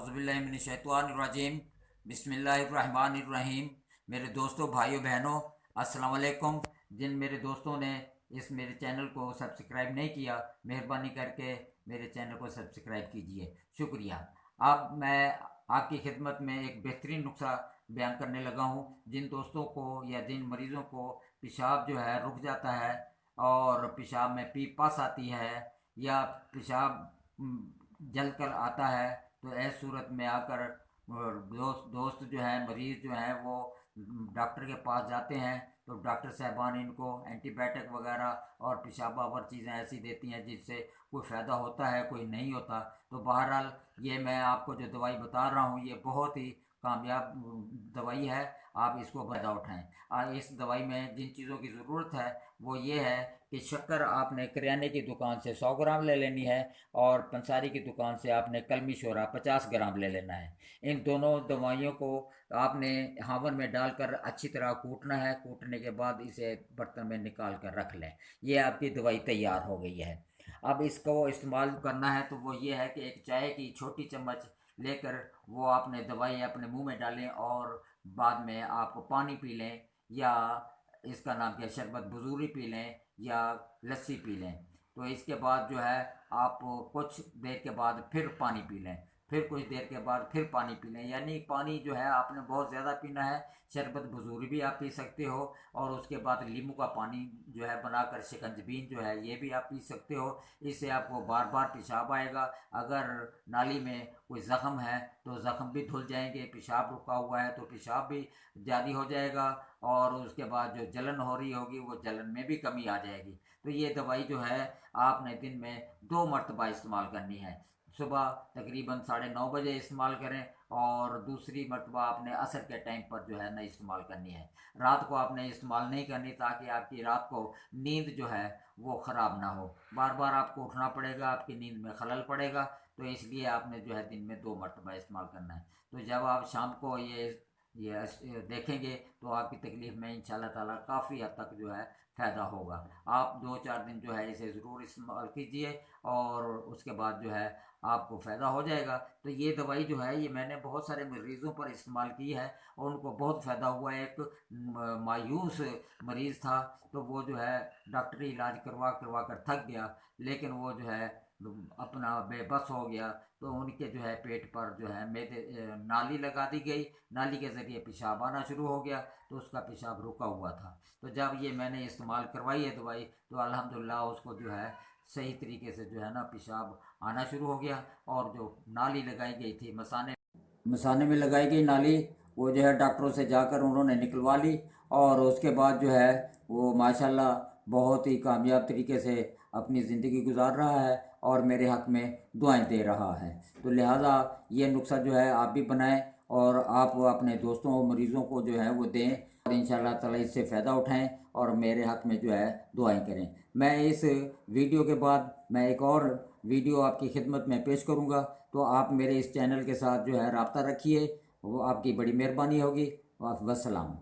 अज़बिल्लाहिमिनश्शैतानिर्रजीम बिस्मिल्लाहिर्रहमानिर्रहीम। मेरे दोस्तों, भाइयों, बहनों, अस्सलाम वालेकुम। जिन मेरे दोस्तों ने इस मेरे चैनल को सब्सक्राइब नहीं किया, मेहरबानी करके मेरे चैनल को सब्सक्राइब कीजिए, शुक्रिया। अब मैं आपकी खिदमत में एक बेहतरीन नुस्खा बयान करने लगा हूँ। जिन दोस्तों को या जिन मरीज़ों को पेशाब जो है रुक जाता है और पेशाब में पीपास आती है या पेशाब जल कर आता है, तो ऐसी सूरत में आकर दोस्त दोस्त जो हैं, मरीज़ जो हैं, वो डॉक्टर के पास जाते हैं तो डॉक्टर साहबान इनको एंटीबायोटिक वगैरह और पेशाबावर चीज़ें ऐसी देती हैं जिससे कोई फ़ायदा होता है, कोई नहीं होता। तो बहरहाल ये मैं आपको जो दवाई बता रहा हूँ ये बहुत ही कामयाब दवाई है, आप इसको फ़ायदा उठाएं। इस दवाई में जिन चीज़ों की ज़रूरत है वो ये है कि शक्कर आपने करियाने की दुकान से 100 ग्राम ले लेनी है और पंसारी की दुकान से आपने कलमी शोरा 50 ग्राम ले लेना है। इन दोनों दवाइयों को आपने हावन में डालकर अच्छी तरह कूटना है। कूटने के बाद इसे बर्तन में निकाल कर रख लें। ये आपकी दवाई तैयार हो गई है। अब इसको इस्तेमाल करना है तो वो ये है कि एक चाय की छोटी चम्मच लेकर वो आपने दवाई अपने मुंह में डालें और बाद में आप पानी पी लें, या इसका नाम क्या, शरबत बजूरी पी लें या लस्सी पी लें। तो इसके बाद जो है आप कुछ देर के बाद फिर पानी पी लें, फिर कुछ देर के बाद फिर पानी पी लें। यानी पानी जो है आपने बहुत ज़्यादा पीना है। शरबत बजूरी भी आप पी सकते हो और उसके बाद नींबू का पानी जो है बनाकर शिकंजबीन जो है ये भी आप पी सकते हो। इससे आपको बार बार पेशाब आएगा। अगर नाली में कोई ज़ख़म है तो ज़ख़म भी धुल जाएंगे। पेशाब रुका हुआ है तो पेशाब भी जारी हो जाएगा और उसके बाद जो जलन हो रही होगी वो जलन में भी कमी आ जाएगी। तो ये दवाई जो है आपने दिन में 2 मरतबा इस्तेमाल करनी है। सुबह तकरीबन 9:30 बजे इस्तेमाल करें और दूसरी मरतबा आपने असर के टाइम पर जो है ना इस्तेमाल करनी है। रात को आपने इस्तेमाल नहीं करनी ताकि आपकी रात को नींद जो है वो ख़राब ना हो। बार बार आपको उठना पड़ेगा, आपकी नींद में खलल पड़ेगा। तो इसलिए आपने जो है दिन में 2 मरतबा इस्तेमाल करना है। तो जब आप शाम को ये देखेंगे तो आपकी तकलीफ़ में इंशाल्लाह ताला काफ़ी हद तक जो है फ़ायदा होगा। आप 2-4 दिन जो है इसे ज़रूर इस्तेमाल कीजिए और उसके बाद जो है आपको फ़ायदा हो जाएगा। तो ये दवाई जो है ये मैंने बहुत सारे मरीज़ों पर इस्तेमाल की है और उनको बहुत फ़ायदा हुआ है। एक मायूस मरीज़ था तो वो जो है डॉक्टरी इलाज करवा करवा कर थक गया, लेकिन वो जो है अपना बेबस हो गया। तो उनके जो है पेट पर जो है नाली लगा दी गई। नाली के ज़रिए पेशाब आना शुरू हो गया तो उसका पेशाब रुका हुआ था। तो जब ये मैंने इस्तेमाल करवाई है दवाई तो अल्हम्दुलिल्लाह उसको जो है सही तरीके से जो है ना पेशाब आना शुरू हो गया। और जो नाली लगाई गई थी, मसाने मसाने में लगाई गई नाली, वो जो है डॉक्टरों से जाकर उन्होंने निकलवा ली और उसके बाद जो है वो माशाल्लाह बहुत ही कामयाब तरीके से अपनी ज़िंदगी गुजार रहा है और मेरे हक़ में दुआएं दे रहा है। तो लिहाजा ये नुस्खा जो है आप भी बनाएं और आप अपने दोस्तों और मरीज़ों को जो है वो दें और इंशाल्लाह ताला इससे फ़ायदा उठाएं और मेरे हक़ में जो है दुआएं करें। मैं इस वीडियो के बाद मैं एक और वीडियो आपकी खिदमत में पेश करूँगा। तो आप मेरे इस चैनल के साथ जो है राब्ता रखिए, वो आपकी बड़ी मेहरबानी होगी। वस्सलाम।